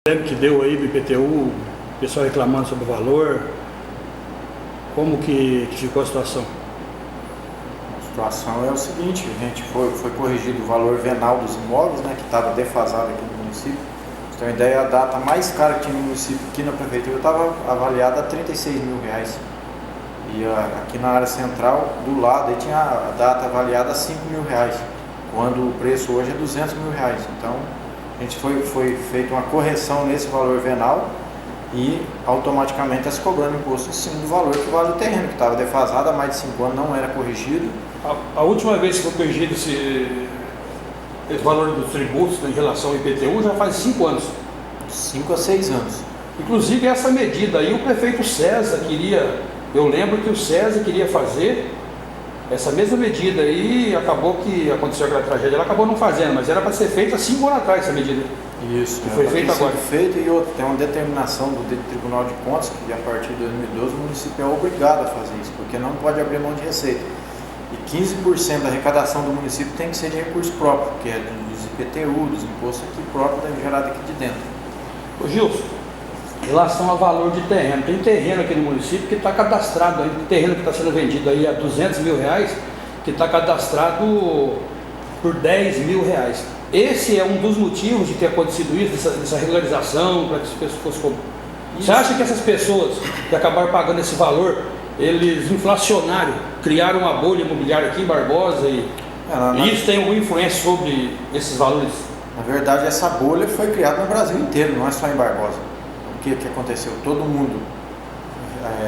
Que deu aí do IPTU, o pessoal reclamando sobre o valor, como que ficou a situação? A situação é o seguinte, a gente foi corrigido o valor venal dos imóveis, né, que estava defasado aqui no município. Pra você ter uma ideia, a data mais cara que tinha no município, aqui na prefeitura, estava avaliada a R$36 mil. E aqui na área central, do lado, aí tinha a data avaliada a R$5 mil, quando o preço hoje é R$200 mil. Então, a gente foi feita uma correção nesse valor venal e automaticamente está se cobrando imposto em cima do valor que vale o terreno, que estava defasado há mais de 5 anos, não era corrigido. A última vez que foi corrigido esse valor dos tributos em relação ao IPTU já faz 5 anos. 5 a 6 anos. Inclusive essa medida aí o prefeito César queria, eu lembro que o César queria fazer essa mesma medida aí, acabou que aconteceu aquela tragédia, ela acabou não fazendo, mas era para ser feita há 5 anos atrás essa medida. Isso, que foi feita agora. Feito, e outra, tem uma determinação do Tribunal de Contas que a partir de 2012 o município é obrigado a fazer isso, porque não pode abrir mão de receita. E 15% da arrecadação do município tem que ser de recurso próprio, que é dos IPTU, dos impostos aqui próprios gerados aqui de dentro. Ô Gilson, em relação ao valor de terreno, tem terreno aqui no município que está cadastrado, aí, terreno que está sendo vendido aí a R$200 mil, que está cadastrado por R$10 mil. Esse é um dos motivos de ter acontecido isso, dessa regularização, para que as pessoas fossem. Você acha que essas pessoas que acabaram pagando esse valor, eles inflacionaram, criaram uma bolha imobiliária aqui em Barbosa e isso tem alguma influência sobre esses valores? Na verdade, essa bolha foi criada no Brasil inteiro, não é só em Barbosa. O que aconteceu? Todo mundo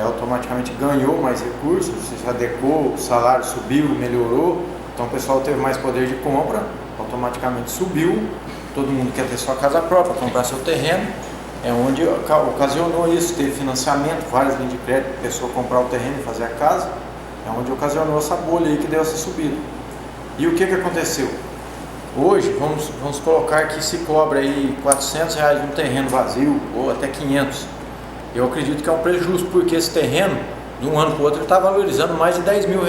automaticamente ganhou mais recursos, se adequou, o salário subiu, melhorou, então o pessoal teve mais poder de compra, automaticamente subiu, todo mundo quer ter sua casa própria, comprar seu terreno, é onde ocasionou isso, teve financiamento, várias linhas de crédito, a pessoa comprar o terreno e fazer a casa, é onde ocasionou essa bolha aí que deu essa subida. E o que aconteceu? Hoje, vamos colocar que se cobra aí R$400 um terreno vazio, ou até 500. Eu acredito que é um preço justo, porque esse terreno, de um ano para o outro, ele está valorizando mais de R$10 mil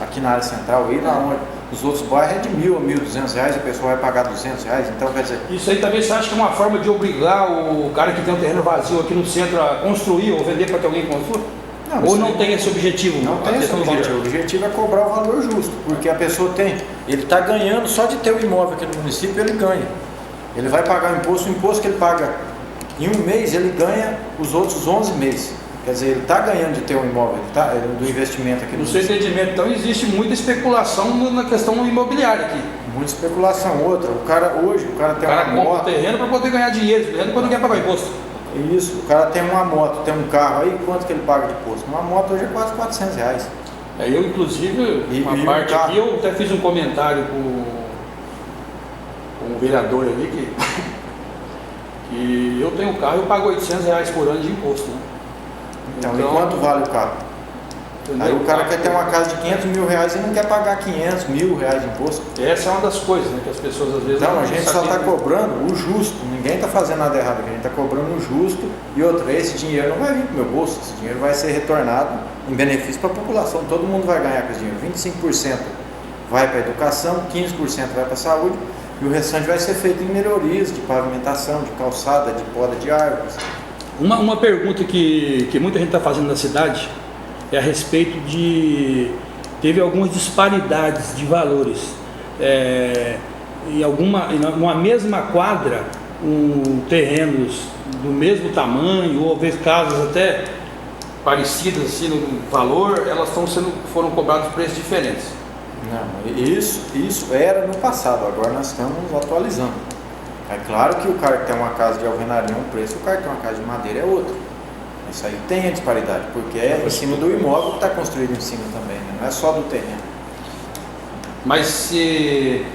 aqui na área central, aí na onde os outros bairros é de R$1.000 a R$1.200, a pessoa vai pagar R$200, então quer dizer... Isso aí também você acha que é uma forma de obrigar o cara que tem um terreno vazio aqui no centro a construir ou vender para que alguém construa? Não, ou não tem esse objetivo? Não tem esse objetivo. O objetivo é cobrar o valor justo, porque a pessoa ele está ganhando só de ter o imóvel aqui no município, ele ganha. Ele vai pagar o imposto que ele paga em um mês, ele ganha os outros 11 meses. Quer dizer, ele está ganhando de ter um imóvel, do investimento aqui no município. No seu entendimento, então, existe muita especulação na questão imobiliária aqui. Muita especulação. Outra, o cara tem uma moto... compra o terreno para poder ganhar dinheiro, quando não quer pagar imposto. Isso, o cara tem uma moto, tem um carro aí, quanto que ele paga de imposto? Uma moto hoje é quase R$400. Eu, inclusive, parte aqui, eu até fiz um comentário com um vereador ali que eu tenho um carro e eu pago R$800 por ano de imposto. Né? Então, e quanto vale o carro? Entendeu? Aí o cara quer ter uma casa de R$500 mil e não quer pagar R$500 mil de imposto. Essa é uma das coisas, né, que as pessoas às vezes... Então, a gente só está cobrando o justo, ninguém está fazendo nada errado, a gente está cobrando o justo e outra, esse dinheiro não vai vir para o meu bolso, esse dinheiro vai ser retornado em benefício para a população, todo mundo vai ganhar com esse dinheiro, 25% vai para a educação, 15% vai para a saúde e o restante vai ser feito em melhorias de pavimentação, de calçada, de poda de árvores. Uma pergunta que muita gente está fazendo na cidade é a respeito de... Teve algumas disparidades de valores. Numa mesma quadra, terrenos do mesmo tamanho, ou às vezes casas até parecidas assim, no valor, foram cobrados preços diferentes. Não, isso era no passado, agora nós estamos atualizando. É claro que o cara que tem uma casa de alvenaria é um preço, o cara que tem uma casa de madeira é outro. Isso aí tem a disparidade, porque é em cima do imóvel que está construído em cima também, né? Não é só do terreno. Mas se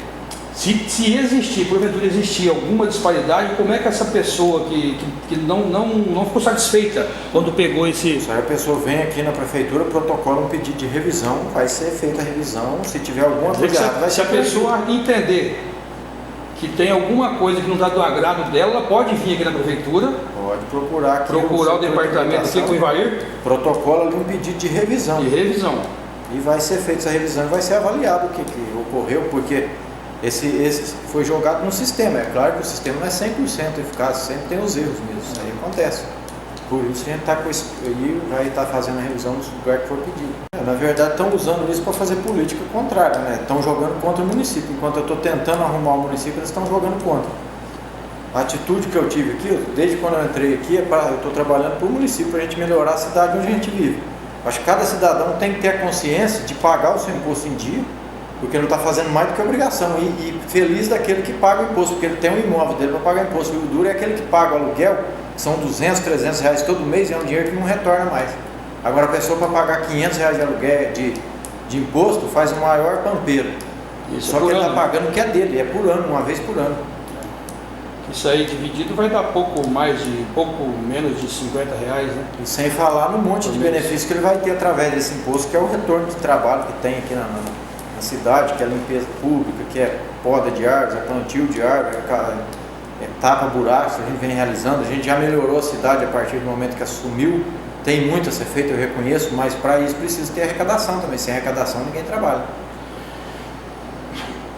existir, porventura existir alguma disparidade, como é que essa pessoa que não ficou satisfeita quando pegou esse... Isso aí a pessoa vem aqui na prefeitura, protocola um pedido de revisão, vai ser feita a revisão, se tiver alguma coisa... Se a pessoa entender que tem alguma coisa que não está do agrado dela, ela pode vir aqui na prefeitura. Pode procurar aqui o departamento aqui com o Ivair. Protocola ali um pedido de revisão. De revisão. E vai ser feita essa revisão e vai ser avaliado o que ocorreu, porque Esse foi jogado no sistema. É claro que o sistema não é 100% eficaz, sempre tem os erros mesmo, isso aí acontece. Por isso a gente está com esse aí, vai estar fazendo a revisão nos lugares que for pedido. Na verdade, estão usando isso para fazer política contrária, né? Estão jogando contra o município. Enquanto eu estou tentando arrumar o município, eles estão jogando contra. A atitude que eu tive aqui, desde quando eu entrei aqui, eu estou trabalhando para o município, para a gente melhorar a cidade onde a gente vive. Acho que cada cidadão tem que ter a consciência de pagar o seu imposto em dia, porque não está fazendo mais do que obrigação. E feliz daquele que paga o imposto, porque ele tem um imóvel dele para pagar imposto. E o duro é aquele que paga o aluguel, que são 200, 300 reais todo mês, e é um dinheiro que não retorna mais. Agora a pessoa para pagar 500 reais de aluguel, de imposto, faz o maior pampeiro. Isso só que ele está pagando o que é dele, é por ano, uma vez por ano. Isso aí dividido vai dar pouco menos de 50 reais, né? E sem falar no monte de benefícios que ele vai ter através desse imposto, que é o retorno de trabalho que tem aqui na cidade, que é limpeza pública, que é poda de árvores, é plantio de árvores, é tapa buracos, a gente vem realizando. A gente já melhorou a cidade a partir do momento que assumiu. Tem muito a ser feito, eu reconheço, mas para isso precisa ter arrecadação também. Sem arrecadação ninguém trabalha.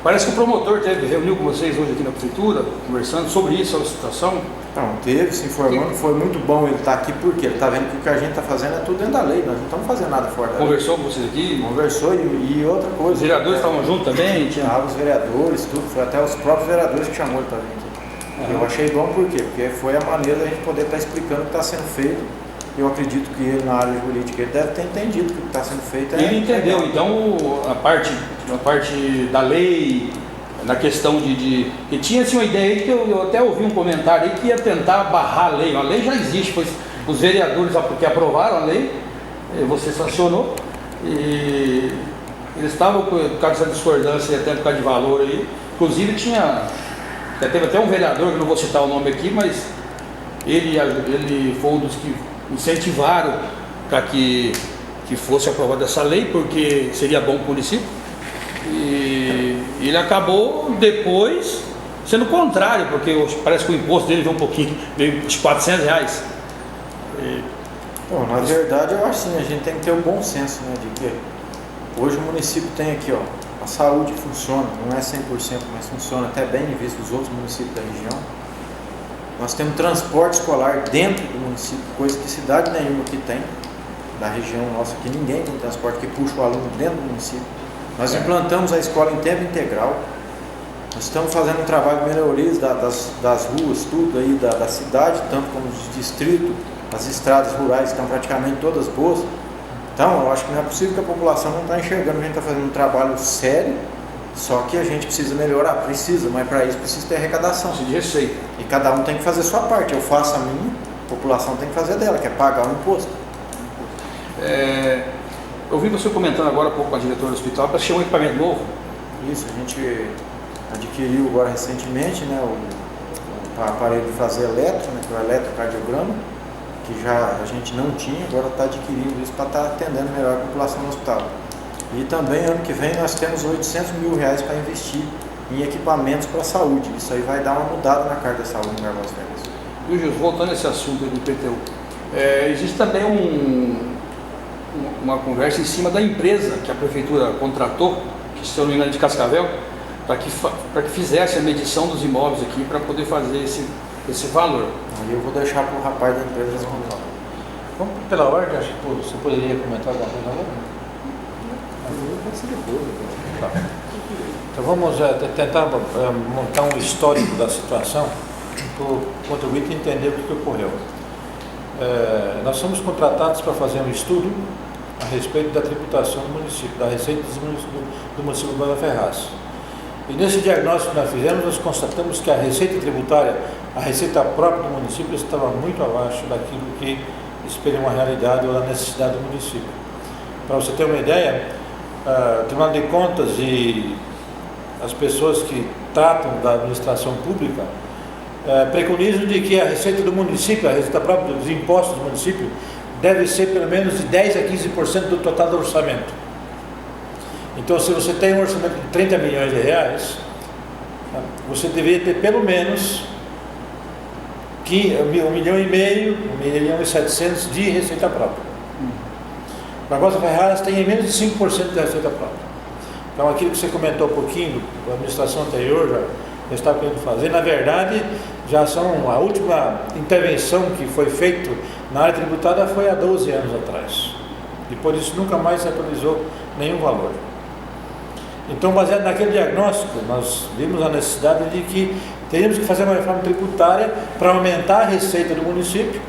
Parece que o promotor reuniu com vocês hoje aqui na prefeitura, conversando sobre isso, a situação. Não, teve, se informando, foi muito bom ele estar aqui, porque ele está vendo que o que a gente está fazendo é tudo dentro da lei, nós não estamos fazendo nada fora da lei. Conversou com vocês aqui? Conversou e outra coisa. Os vereadores estavam juntos também? Os vereadores, tudo, foi até os próprios vereadores que chamou ele para vir aqui. Eu achei bom por quê? Porque foi a maneira da gente poder estar explicando o que está sendo feito. Eu acredito que ele, na área jurídica, ele deve ter entendido que o que está sendo feito é... Ele entendeu, então a parte da lei, na questão de e tinha assim uma ideia aí que eu até ouvi um comentário aí que ia tentar barrar a lei. A lei já existe, pois os vereadores que aprovaram a lei, você sancionou, e eles estavam por causa dessa discordância, até por causa de valor aí. Inclusive teve até um vereador, que não vou citar o nome aqui, mas ele foi um dos que incentivaram para que fosse aprovada essa lei, porque seria bom para o município. E ele acabou depois sendo contrário, porque parece que o imposto dele veio uns 400 reais. Bom, na verdade eu acho assim, a gente tem que ter um bom senso, né, de que hoje o município tem aqui, a saúde funciona, não é 100%, mas funciona até bem em vista dos outros municípios da região. Nós temos transporte escolar dentro do município, coisa que cidade nenhuma aqui tem, da região nossa, que ninguém tem transporte que puxa o aluno dentro do município. Nós implantamos a escola em tempo integral, nós estamos fazendo um trabalho de melhorias das ruas, tudo aí da cidade, tanto como do distrito, as estradas rurais estão praticamente todas boas. Então, eu acho que não é possível que a população não está enxergando, a gente está fazendo um trabalho sério, só que a gente precisa melhorar, mas para isso precisa ter arrecadação. De receita. E cada um tem que fazer a sua parte, eu faço a minha, a população tem que fazer dela, que é pagar o imposto. Eu vi você comentando agora há pouco com a diretora do hospital, para chegar um equipamento novo. Isso, a gente adquiriu agora recentemente, né, o aparelho de fazer eletro, né, que é o eletrocardiograma, que já a gente não tinha, agora está adquirindo isso para estar atendendo melhor a população no hospital. E também, ano que vem, nós temos 800 mil reais para investir em equipamentos para a saúde. Isso aí vai dar uma mudada na carta da saúde em Barbosa Ferraz. E, Gilson, voltando a esse assunto do IPTU, existe também uma conversa em cima da empresa que a prefeitura contratou, que se eu não me engano é de Cascavel, para que fizesse a medição dos imóveis aqui para poder fazer esse valor. Aí eu vou deixar para o rapaz da empresa responder. Vamos pela ordem, acho que você poderia comentar alguma coisa agora? Então vamos tentar montar um histórico da situação para o contribuinte entender o que ocorreu. Nós somos contratados para fazer um estudo a respeito da tributação do município, da receita do município de Barbosa Ferraz. E nesse diagnóstico que nós fizemos, nós constatamos que a receita tributária, a receita própria do município estava muito abaixo daquilo que espelha uma realidade ou a necessidade do município. Para você ter uma ideia, o Tribunal de Contas e as pessoas que tratam da administração pública preconizam de que a receita do município, a receita própria dos impostos do município, deve ser pelo menos de 10% a 15% do total do orçamento. Então, se você tem um orçamento de 30 milhões de reais, você deveria ter pelo menos 1,5 milhão, 1,7 milhão de receita própria. Barbosa Ferraz tem menos de 5% da receita própria. Então, aquilo que você comentou um pouquinho, da administração anterior já está querendo fazer, na verdade, já a última intervenção que foi feita na área tributária foi há 12 anos atrás. Depois disso, nunca mais se atualizou nenhum valor. Então, baseado naquele diagnóstico, nós vimos a necessidade de que teríamos que fazer uma reforma tributária para aumentar a receita do município.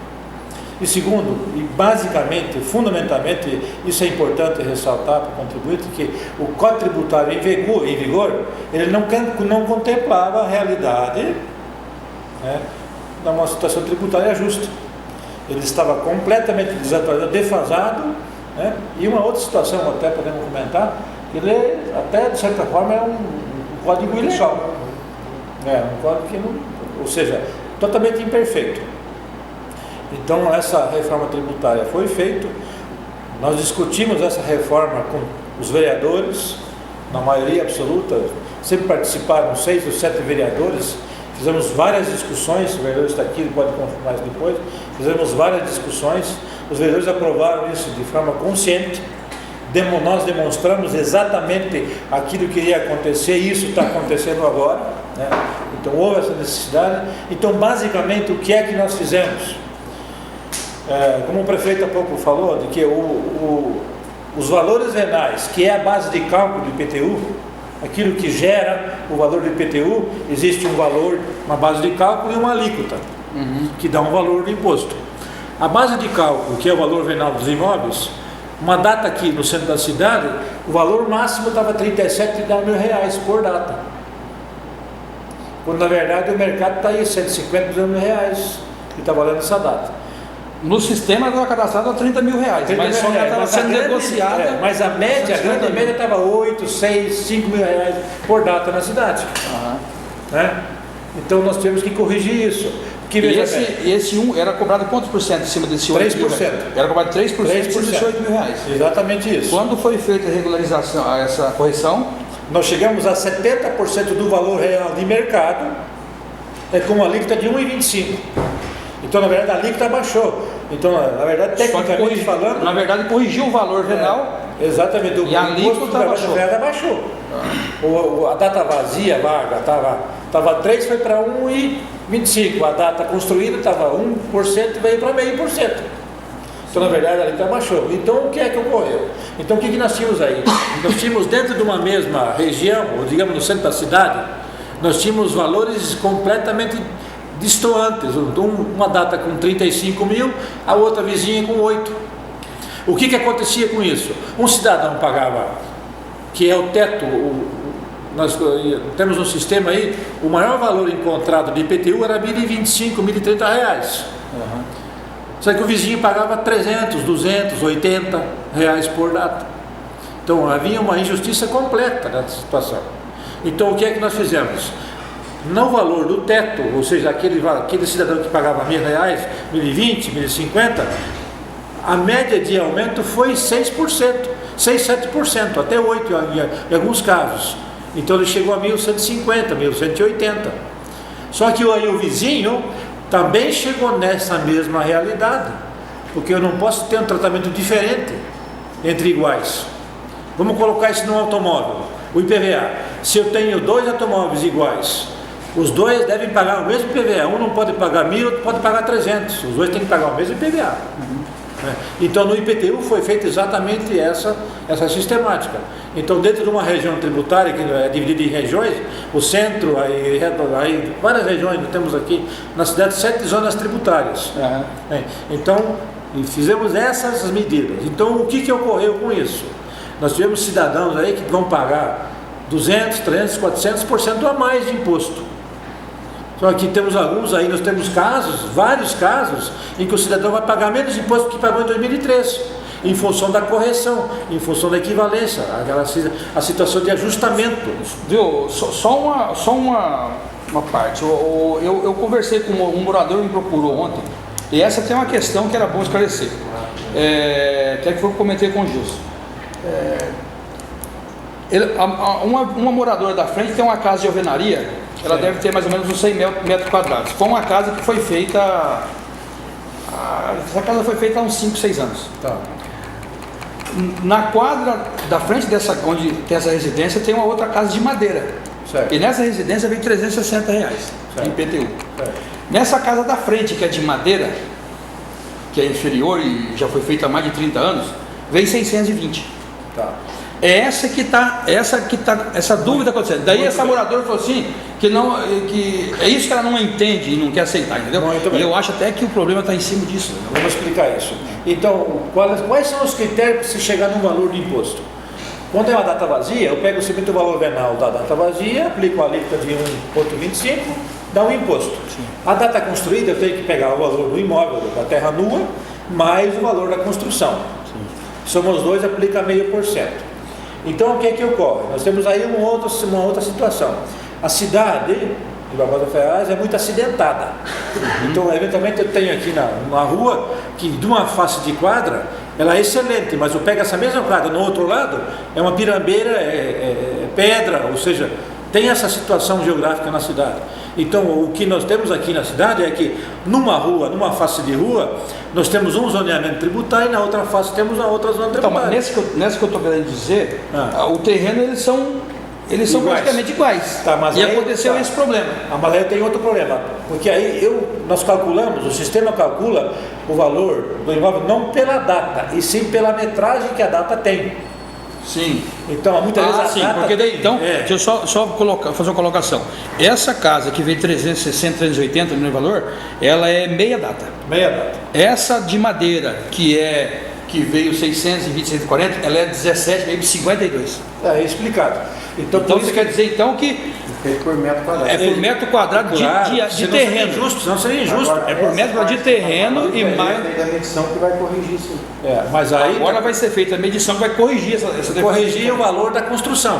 E segundo, e basicamente, fundamentalmente, isso é importante ressaltar para o contribuinte, que o Código Tributário em vigor, ele não contemplava a realidade, né, de uma situação tributária justa. Ele estava completamente desatualizado, defasado, né, e uma outra situação, até podemos comentar, ele até de certa forma é um código ilegal. Um código que não, ou seja, totalmente imperfeito. Então, essa reforma tributária foi feita, nós discutimos essa reforma com os vereadores, na maioria absoluta, sempre participaram 6 ou 7 vereadores, fizemos várias discussões, o vereador está aqui, ele pode confirmar isso depois, fizemos várias discussões, os vereadores aprovaram isso de forma consciente, nós demonstramos exatamente aquilo que iria acontecer, e isso está acontecendo agora, né? Então houve essa necessidade. Então, basicamente, o que é que nós fizemos? Como o prefeito há pouco falou, de que os valores venais, que é a base de cálculo do IPTU, aquilo que gera o valor do IPTU, existe um valor, uma base de cálculo e uma alíquota, que dá um valor do imposto. A base de cálculo, que é o valor venal dos imóveis, uma data aqui no centro da cidade, o valor máximo estava R$37 mil por data. Quando na verdade o mercado está aí, R$150 mil que está valendo essa data. No sistema estava cadastrado a R$30 mil, mas só estava sendo negociada. Mas a média, a grande média estava 8, 6, 5 mil reais por data na cidade. Né? Então nós tivemos que corrigir isso. E esse era cobrado quantos por cento em cima desse 8 mil? 3%. Era cobrado 3% em cima desse 8 mil reais. Exatamente isso. Quando foi feita a regularização, essa correção? Nós chegamos a 70% do valor real de mercado, com uma alíquota de 1,25. Então, na verdade, a alíquota baixou. Então, na verdade, tecnicamente falando... Na verdade, corrigiu o valor venal. Exatamente. E a alíquota baixou. A data vazia, vaga, estava 3, foi para 1,25. A data construída estava 1%, veio para 0,5%. Então, na verdade, a alíquota baixou. Então, o que é que ocorreu? Então, o que nós tínhamos aí? Nós tínhamos dentro de uma mesma região, ou digamos no centro da cidade, nós tínhamos valores completamente distoantes, uma data com 35 mil, a outra vizinha com 8. O que acontecia com isso? Um cidadão pagava, que é o teto, nós temos um sistema aí, o maior valor encontrado de IPTU era R$1.025, R$1.030. Só que o vizinho pagava 300, 200, 80 reais por data. Então havia uma injustiça completa nessa situação. Então o que é que nós fizemos? No valor do teto, ou seja, aquele cidadão que pagava R$1.000, 1.020, 1.050, a média de aumento foi 6%, 6, 7%, até 8% em alguns casos. Então ele chegou a 1.150, 1.180. Só que aí o vizinho também chegou nessa mesma realidade, porque eu não posso ter um tratamento diferente entre iguais. Vamos colocar isso no automóvel, o IPVA. Se eu tenho 2 automóveis iguais, os 2 devem pagar o mesmo IPVA. Um não pode pagar 1.000, outro pode pagar 300. Os 2 têm que pagar o mesmo IPVA. Então no IPTU foi feita exatamente essa sistemática. Então dentro de uma região tributária que é dividida em regiões, o centro, aí várias regiões, nós temos aqui na cidade 7 zonas tributárias. Então fizemos essas medidas. Então o que ocorreu com isso? Nós tivemos cidadãos aí que vão pagar 200, 300, 400% a mais de imposto. Então aqui temos alguns aí, nós temos casos, vários casos, em que o cidadão vai pagar menos imposto que pagou em 2003, em função da correção, em função da equivalência, a situação de ajustamento. Viu? Só uma parte. Eu conversei com um morador que me procurou ontem, e essa tem uma questão que era bom esclarecer. Até que foi o que eu comentei com o Gilson. Uma moradora da frente tem uma casa de alvenaria. Ela deve ter mais ou menos uns 100 metros quadrados. Foi uma casa que foi feita... Essa casa foi feita há uns 5, 6 anos. Na quadra da frente dessa, onde tem essa residência, tem uma outra casa de madeira. Certo. E nessa residência vem R$360 Certo. em IPTU. Certo. Nessa casa da frente, que é de madeira, que é inferior e já foi feita há mais de 30 anos, vem 620. Tá. É essa dúvida acontecendo. Daí essa moradora falou assim, que é isso que ela não entende e não quer aceitar, entendeu? E eu acho até que o problema está em cima disso. Vamos explicar isso. Então, quais são os critérios para se chegar no valor do imposto? Quando é uma data vazia, eu pego o valor venal da data vazia, aplico a alíquota de 1,25, dá um imposto. Sim. A data construída, eu tenho que pegar o valor do imóvel, da terra nua, mais o valor da construção. Sim. Somos os dois, aplica 0,5%. Então, o que é que ocorre? Nós temos aí uma outra situação. A cidade de Barbosa Ferraz é muito acidentada. Então, eventualmente, eu tenho aqui na rua, que de uma face de quadra, ela é excelente, mas eu pego essa mesma quadra no outro lado, é uma pirambeira, é pedra, ou seja, tem essa situação geográfica na cidade. Então, o que nós temos aqui na cidade é que numa rua, numa face de rua, nós temos um zoneamento tributário e na outra face temos a outra zona Então, tributária. mas nessa que eu estou querendo dizer, o terreno eles são Iguais. praticamente iguais. Tá, mas e aí, aconteceu tá. esse problema. Mas aí tem outro problema, porque aí nós calculamos, o sistema calcula o valor do imóvel não pela data, e sim pela metragem que a data tem. Sim. Então, muitas vezes a sim, data... porque daí, então, É. deixa eu só fazer uma colocação. Essa casa que veio 360, 380 no valor, ela é meia data. Meia data. Essa de madeira, que veio 620, 640, ela é 17, veio 52. É explicado. Então Então isso quer dizer então que Feito por metro quadrado. é por metro quadrado de senão terreno. Seria injusto, senão seria injusto. Agora, É por metro quadrado de terreno e mais. da medição que vai corrigir isso. Mas aí Agora vai ser feita a medição que vai corrigir essa corrigir o valor da construção.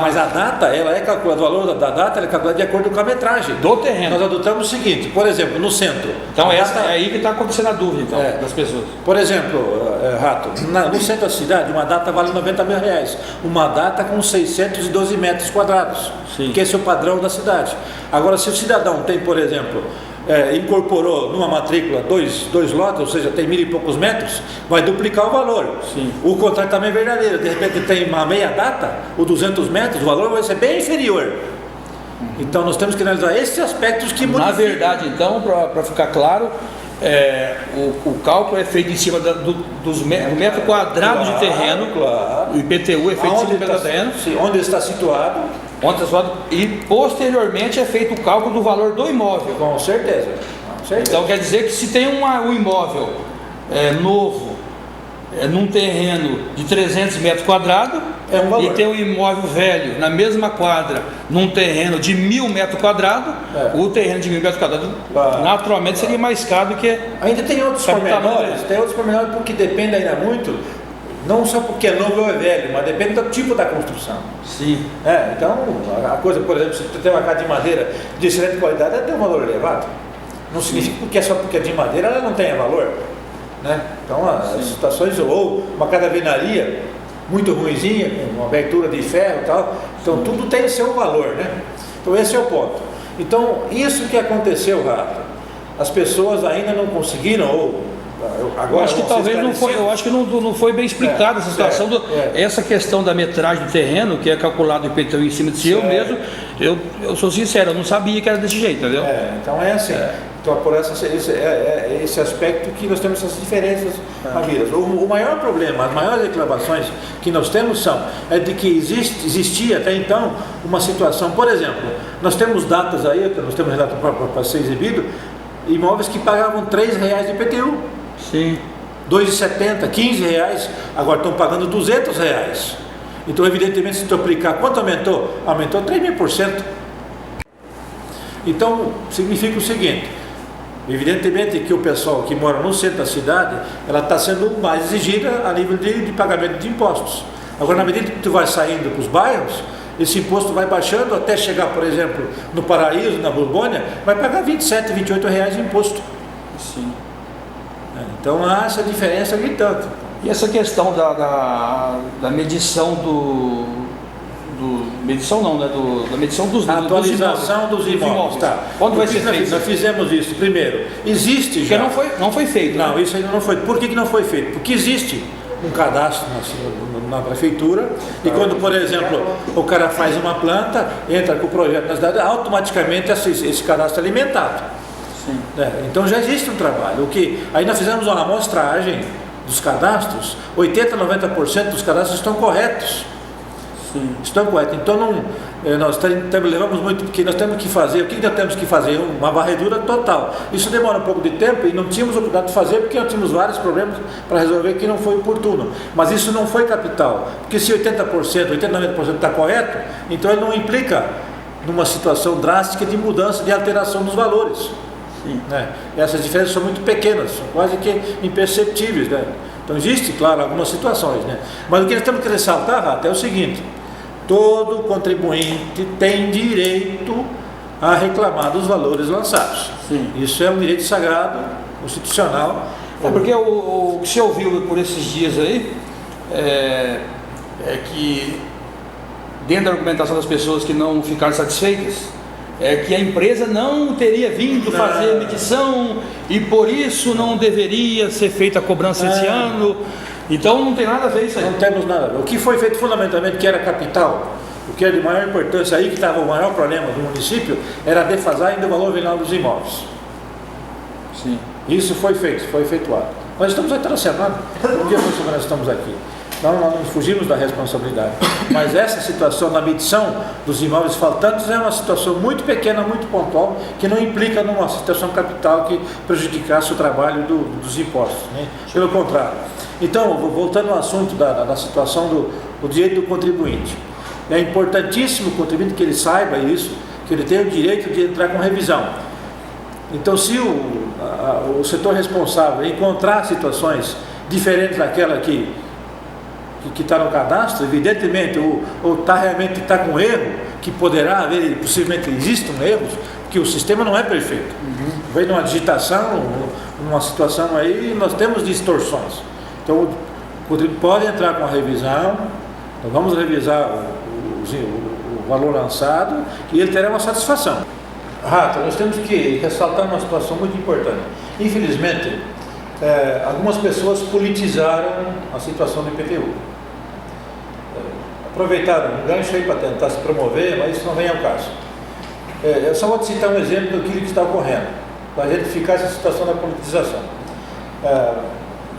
Mas a data, ela é calculada, o valor da data ela é calculado de acordo com a metragem. do terreno. Nós adotamos o seguinte, por exemplo, no centro. Então a essa data- é aí que está acontecendo a dúvida então, das pessoas. Por exemplo, Rato, no centro da cidade, uma data vale R$90 mil. Uma data com 612 metros quadrados, Sim. que esse é o padrão da cidade. Agora, se o cidadão tem, por exemplo, incorporou numa matrícula dois lotes, ou seja, tem 1.000 e poucos metros, vai duplicar o valor. Sim. O contrário também é verdadeiro. De repente tem uma meia data, ou 200 metros, o valor vai ser bem inferior. Então, nós temos que analisar esses aspectos que Na verdade, então, para ficar claro, o cálculo é feito em cima do metro quadrado de terreno. Claro. O IPTU é feito em cima do metro de terreno. Onde está situado, E posteriormente é feito o cálculo do valor do imóvel. com certeza. Então quer dizer que se tem um imóvel novo num terreno de 300 metros quadrados É um valor. e tem um imóvel velho na mesma quadra num terreno de 1.000 metros quadrados, o terreno de 1.000 metros quadrados naturalmente seria mais caro do que... Ainda tem outros Sabe o pormenores, tamanho? porque depende ainda muito, não só porque é novo ou é velho, mas depende do tipo da construção. Sim. Então, a coisa, por exemplo, se você tem uma casa de madeira de excelente qualidade, ela tem um valor elevado. Não significa que só porque é de madeira ela não tenha valor. Né? Então, as situações, ou uma cadavenaria muito ruinzinha, com uma abertura de ferro e tal, então tudo tem seu valor. Né? Então, esse é o ponto. Então, isso que aconteceu, Rafa, as pessoas ainda não conseguiram, ou agora Eu acho que talvez não foi, eu acho que não foi bem explicada essa situação, essa questão da metragem do terreno, que é calculado o IPTU em cima de si, eu mesmo, eu sou sincero, eu não sabia que era desse jeito, entendeu? Então é assim. Então, por esse aspecto que nós temos essas diferenças havidas. O maior problema, as maiores reclamações que nós temos é de que existia até então uma situação, por exemplo, nós temos datas aí, nós temos relato para ser exibido, imóveis que pagavam R$3 de IPTU. Sim. R$2,70, R$15, agora estão pagando R$200. Então, evidentemente, se tu aplicar, quanto aumentou? Aumentou 3.000%. Então, significa o seguinte, evidentemente que o pessoal que mora no centro da cidade, ela está sendo mais exigida a nível de pagamento de impostos. Agora, na medida que tu vai saindo para os bairros, esse imposto vai baixando até chegar, por exemplo, no Paraíso, na Borbônia, vai pagar R$27, R$28 de imposto. Sim. Então há essa diferença gritante. E essa questão da medição medição não, né? Da medição dos Atualização dos imóveis. Tá. Quando vai ser feito? Nós fizemos isso. Primeiro, existe Porque já. não foi feito. Não, né? isso ainda não foi. Por que não foi feito? Porque existe um cadastro na prefeitura, e quando, por exemplo, o cara faz uma planta, entra com o projeto na cidade, automaticamente esse cadastro é alimentado. Né? Então já existe um trabalho. Aí nós fizemos uma amostragem dos cadastros, 80% a 90% dos cadastros estão corretos. Sim. Estão corretos. Então nós levamos muito, porque nós temos que fazer, o que nós temos que fazer? Uma varredura total. Isso demora um pouco de tempo e não tínhamos a oportunidade de fazer porque nós tínhamos vários problemas para resolver que não foi oportuno. Mas isso não foi capital, porque se 80%, 90% está correto, então ele não implica numa situação drástica de mudança, de alteração dos valores. Né? Essas diferenças são muito pequenas, são quase que imperceptíveis, né? Então existe, claro, algumas situações, né? Mas o que nós temos que ressaltar, Rata, é o seguinte: todo contribuinte tem direito a reclamar dos valores lançados. Sim. Isso é um direito sagrado, constitucional. Porque o que se ouviu por esses dias aí é que, dentro da argumentação das pessoas que não ficaram satisfeitas, é que a empresa não teria vindo fazer medição e por isso não deveria ser feita a cobrança esse ano. Então não tem nada a ver isso aí. Não temos nada a ver. O que foi feito fundamentalmente, que era capital, o que era de maior importância, aí que estava o maior problema do município, era a defasagem do valor venal dos imóveis. Sim. Isso foi feito, foi efetuado. Nós estamos aí tracionando. Por que nós estamos aqui? Nós não fugimos da responsabilidade. Mas essa situação na medição dos imóveis faltantes é uma situação muito pequena, muito pontual, que não implica numa situação capital que prejudicasse o trabalho dos impostos, né? Pelo contrário. Então, voltando ao assunto da situação do direito do contribuinte. É importantíssimo o contribuinte que ele saiba isso, que ele tem o direito de entrar com revisão. Então, se o setor responsável encontrar situações diferentes daquela que está no cadastro, evidentemente, ou realmente está com erro, que poderá haver, possivelmente existam erros, porque o sistema não é perfeito. Vem numa digitação, numa situação aí, nós temos distorções. Então, o contribuinte pode entrar com a revisão, nós vamos revisar o valor lançado e ele terá uma satisfação. Rata, nós temos que ressaltar uma situação muito importante. Infelizmente, algumas pessoas politizaram a situação do IPTU. Aproveitaram um gancho aí para tentar se promover, mas isso não vem ao caso. Eu só vou te citar um exemplo daquilo que está ocorrendo, para identificar essa situação da politização.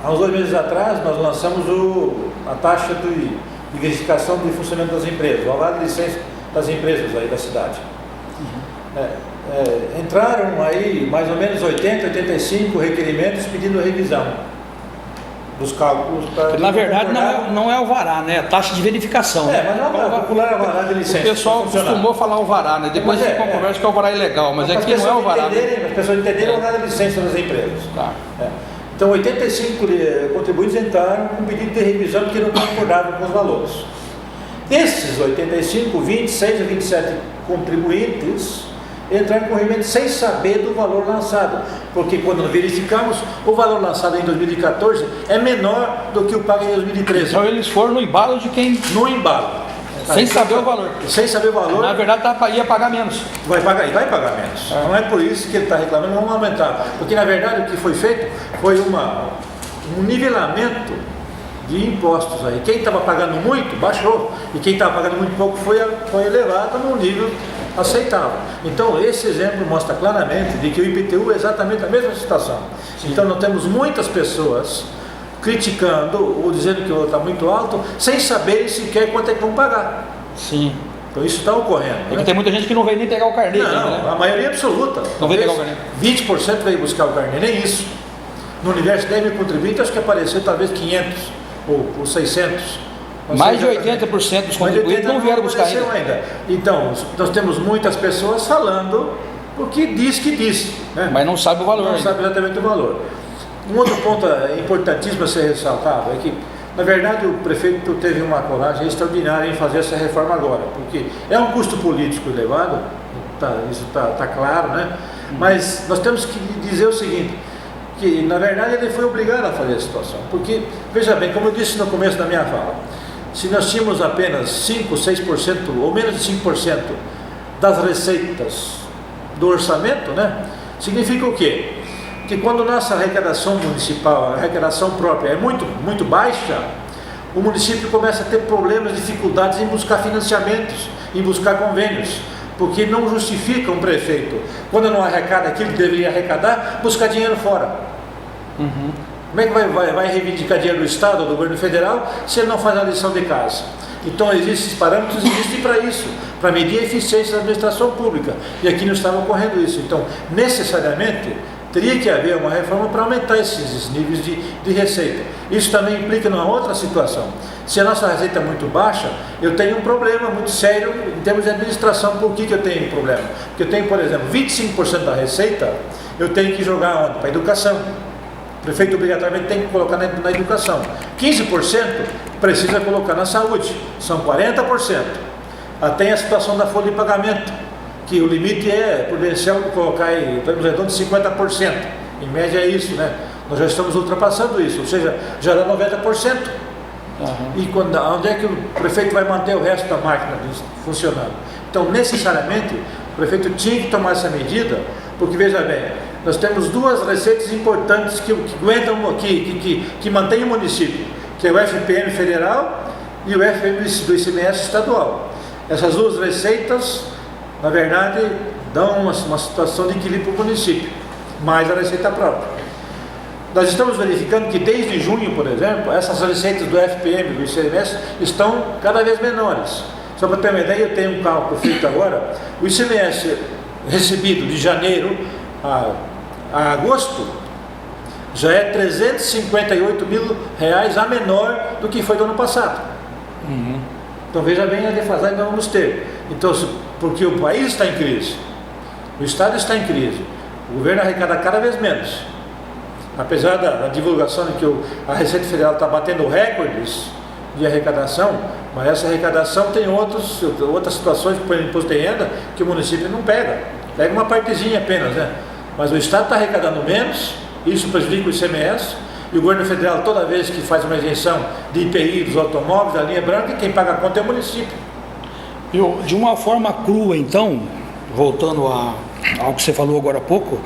Há uns 2 meses atrás, nós lançamos a taxa de verificação de funcionamento das empresas, o aval de licença das empresas aí da cidade. Entraram aí mais ou menos 80, 85 requerimentos pedindo revisão dos cálculos. Na verdade não é alvará, né? É taxa de verificação. Mas não é popular alvará de licença. O pessoal costumou falar alvará, né? Depois ficou uma conversa que o alvará é legal, mas aqui não é alvará. As pessoas entenderam o alvará de licença das empresas. Tá. Então 85 contribuintes entraram com pedido de revisão porque não concordavam com os valores. Desses 85, 26 a 27 contribuintes entraram com requerimento sem saber do valor lançado, porque quando verificamos, o valor lançado em 2014 é menor do que o pago em 2013. Então eles foram no embalo de quem? No embalo. Sem saber o valor. Sem saber o valor. Na verdade ia pagar menos. Vai pagar menos. Não é por isso que ele está reclamando, vamos aumentar. Porque na verdade o que foi feito foi um nivelamento de impostos aí. Quem estava pagando muito, baixou. E quem estava pagando muito pouco foi elevado no nível aceitável. Então esse exemplo mostra claramente de que o IPTU é exatamente a mesma situação. Sim. Então nós temos muitas pessoas criticando ou dizendo que o valor está muito alto, sem saber sequer quanto é que vão pagar. Sim. Então isso está ocorrendo. Tem muita gente que não veio nem pegar o carnê. Não, né? A maioria absoluta. Não veio pegar o carnê. 20% veio buscar o carnê, nem isso. No universo de 10 mil contribuintes, acho que apareceu talvez 500 ou 600. Mais de 80% dos contribuintes não vieram buscar ainda. Então, nós temos muitas pessoas falando o que diz, né? Mas não sabe o valor. Não sabe exatamente o valor. Um outro ponto importantíssimo a ser ressaltado é que, na verdade, o prefeito teve uma coragem extraordinária em fazer essa reforma agora, porque é um custo político elevado, isso está claro, né? Mas nós temos que dizer o seguinte, que na verdade ele foi obrigado a fazer a situação, porque, veja bem, como eu disse no começo da minha fala, se nós tínhamos apenas 5, 6% ou menos de 5% das receitas do orçamento, né? Significa o quê? que quando nossa arrecadação municipal, a arrecadação própria é muito baixa, o município começa a ter problemas, dificuldades em buscar financiamentos, em buscar convênios, porque não justifica um prefeito, quando não arrecada aquilo que deveria arrecadar, buscar dinheiro fora. Como é que vai reivindicar dinheiro do Estado ou do governo federal se ele não faz a lição de casa? Então existem esses parâmetros, existem para isso, para medir a eficiência da administração pública, e aqui não estava ocorrendo isso. Então, necessariamente, teria que haver uma reforma para aumentar esses níveis de receita. Isso também implica numa outra situação. Se a nossa receita é muito baixa, eu tenho um problema muito sério em termos de administração. Por que eu tenho um problema? Porque eu tenho, por exemplo, 25% da receita, eu tenho que jogar onde? Para a educação. O prefeito obrigatoriamente tem que colocar na educação. 15% precisa colocar na saúde, são 40%. Tem a situação da folha de pagamento, que o limite é prudencial de colocar em termos redondos 50%. Em média é isso, né? Nós já estamos ultrapassando isso, ou seja, já dá 90%. E onde é que o prefeito vai manter o resto da máquina funcionando? Então, necessariamente, o prefeito tinha que tomar essa medida, porque, veja bem, nós temos duas receitas importantes que aguentam, que mantêm o município, que é o FPM federal e o FPM do ICMS estadual. Essas duas receitas, na verdade, dão uma situação de equilíbrio para o município, mais a receita própria. Nós estamos verificando que desde junho, por exemplo, essas receitas do FPM, do ICMS, estão cada vez menores. Só para ter uma ideia, eu tenho um cálculo feito agora, o ICMS recebido de janeiro a agosto já é R$358 mil a menor do que foi do ano passado. Então veja bem a defasagem que nós vamos ter. Então, porque o país está em crise, o Estado está em crise, o governo arrecada cada vez menos. Apesar da divulgação de que a Receita Federal está batendo recordes de arrecadação, mas essa arrecadação tem outras situações, por exemplo, imposto de renda, que o município não pega uma partezinha apenas, né? Mas o Estado está arrecadando menos, isso prejudica o ICMS, e o governo federal, toda vez que faz uma isenção de IPI dos automóveis, da linha branca, quem paga a conta é o município. De uma forma crua, então, voltando ao que você falou agora há pouco,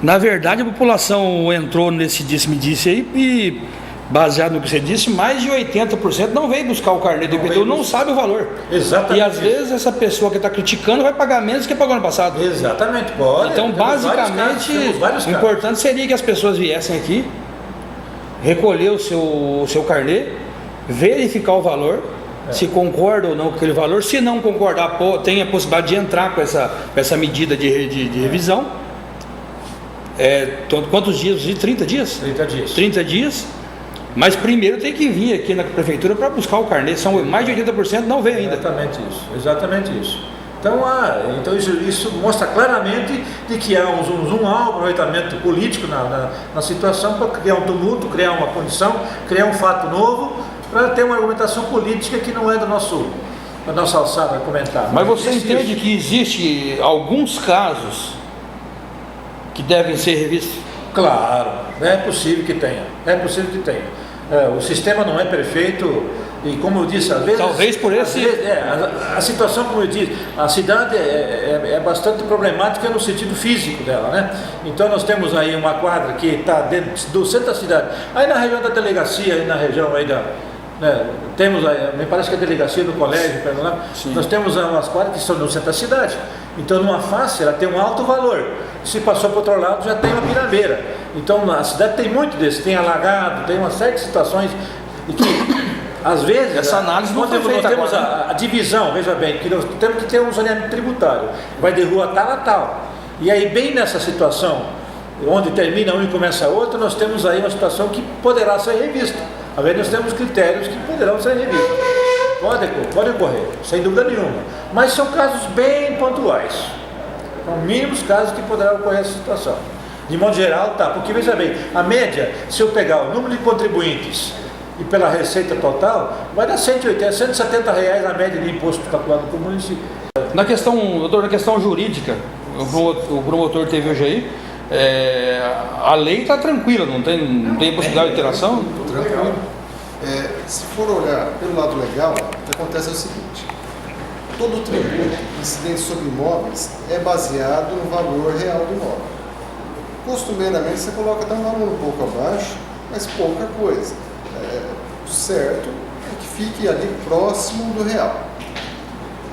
na verdade a população entrou nesse disse-me-disse aí e, baseado no que você disse, mais de 80% não veio buscar o carnê do IPTU, não sabe o valor. Exatamente. E às vezes essa pessoa que está criticando vai pagar menos que pagou ano passado. Exatamente, pode. Então, basicamente, o importante seria que as pessoas viessem aqui, recolher o seu carnê, verificar o valor, se concorda ou não com aquele valor. Se não concordar, tem a possibilidade de entrar com essa medida de revisão. Quantos dias? 30 dias? 30 dias. 30 dias. Mas primeiro tem que vir aqui na prefeitura para buscar o carnê. São mais de 80% não veio ainda. Exatamente isso. Então isso mostra claramente de que há um aproveitamento político na situação para criar um tumulto, criar uma condição, criar um fato novo, para ter uma argumentação política que não é da nossa alçada comentar. Mas você entende que existe alguns casos que devem ser revistos? Claro, é possível que tenha. O sistema não é perfeito e, como eu disse, às vezes... Talvez por esse... a situação, como eu disse, a cidade é bastante problemática no sentido físico dela, né? Então nós temos aí uma quadra que está dentro do centro da cidade, aí na região da delegacia, aí na região aí temos, me parece que a delegacia do colégio, nós temos umas quadras que estão no centro da cidade. Então, numa face, ela tem um alto valor. Se passou para o outro lado, já tem uma pirabeira. Então, a cidade tem muito desse, tem alagado, tem uma série de situações e que, às vezes, essa análise não foi feita. Nós temos a divisão, veja bem, que nós temos que ter um zoneamento tributário. Vai de rua tal a tal. E aí, bem nessa situação, onde termina um e começa outro, nós temos aí uma situação que poderá ser revista. Às vezes nós temos critérios que poderão ser revistos. Pode ocorrer, sem dúvida nenhuma. Mas são casos bem pontuais. São mínimos casos que poderão ocorrer essa situação. De modo geral, porque veja bem, a média, se eu pegar o número de contribuintes e pela receita total, vai dar R$170 a média de imposto calculado pelo município. Doutor, na questão jurídica, o promotor teve hoje aí, a lei está tranquila, não tem possibilidade de alteração? Tranquilo. Se for olhar pelo lado legal, o que acontece é o seguinte: todo tributo incidente sobre imóveis é baseado no valor real do imóvel. costumeiramente você coloca até um valor um pouco abaixo, mas pouca coisa. O certo é que fique ali próximo do real.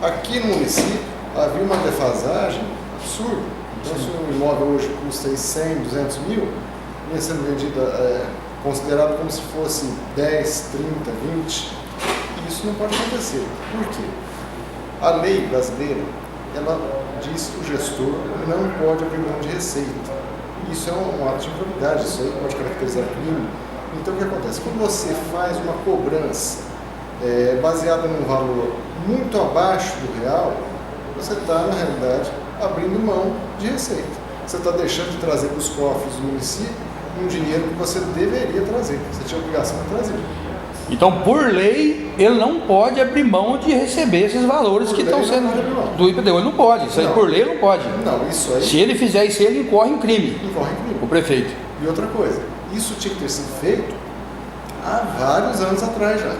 Aqui no município havia uma defasagem absurda. Então, se um imóvel hoje custa aí 100, 200 mil, vinha sendo vendido, considerado como se fosse 10, 30, 20. Isso não pode acontecer. Por quê? A lei brasileira, ela diz que o gestor não pode abrir mão de receita. Isso é um ato de improbidade, isso aí pode caracterizar crime. Então, o que acontece? Quando você faz uma cobrança baseada num valor muito abaixo do real, você está, na realidade, abrindo mão de receita. Você está deixando de trazer para os cofres do município um dinheiro que você deveria trazer, que você tinha obrigação de trazer. Então, por lei, ele não pode abrir mão de receber esses valores Por que lei, estão não sendo pode abrir mão. do IPTU. Ele não pode, isso aí, Não. por lei ele não pode. Não, isso aí Se ele fizer isso, ele incorre em crime, incorre em crime. o prefeito. E outra coisa, isso tinha que ter sido feito há vários anos atrás já,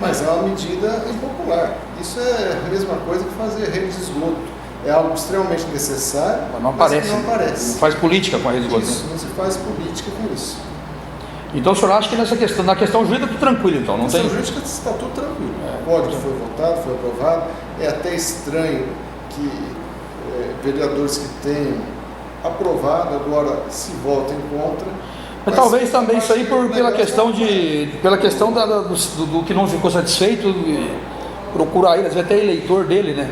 mas é uma medida impopular. Isso é a mesma coisa que fazer rede de esgoto. É algo extremamente necessário, Mas não mas aparece. que não Não aparece. faz política com a rede de esgoto. Isso, não se faz política com isso. Então o senhor acha que nessa questão, na questão jurídica, tudo tranquilo, então? Não A tem. questão jurídica está tudo tranquilo. O código foi votado, foi aprovado. É até estranho que vereadores que tenham aprovado agora se votem contra. Mas talvez também isso aí pela questão do que não ficou satisfeito, procurar ele, às vezes até eleitor dele, né?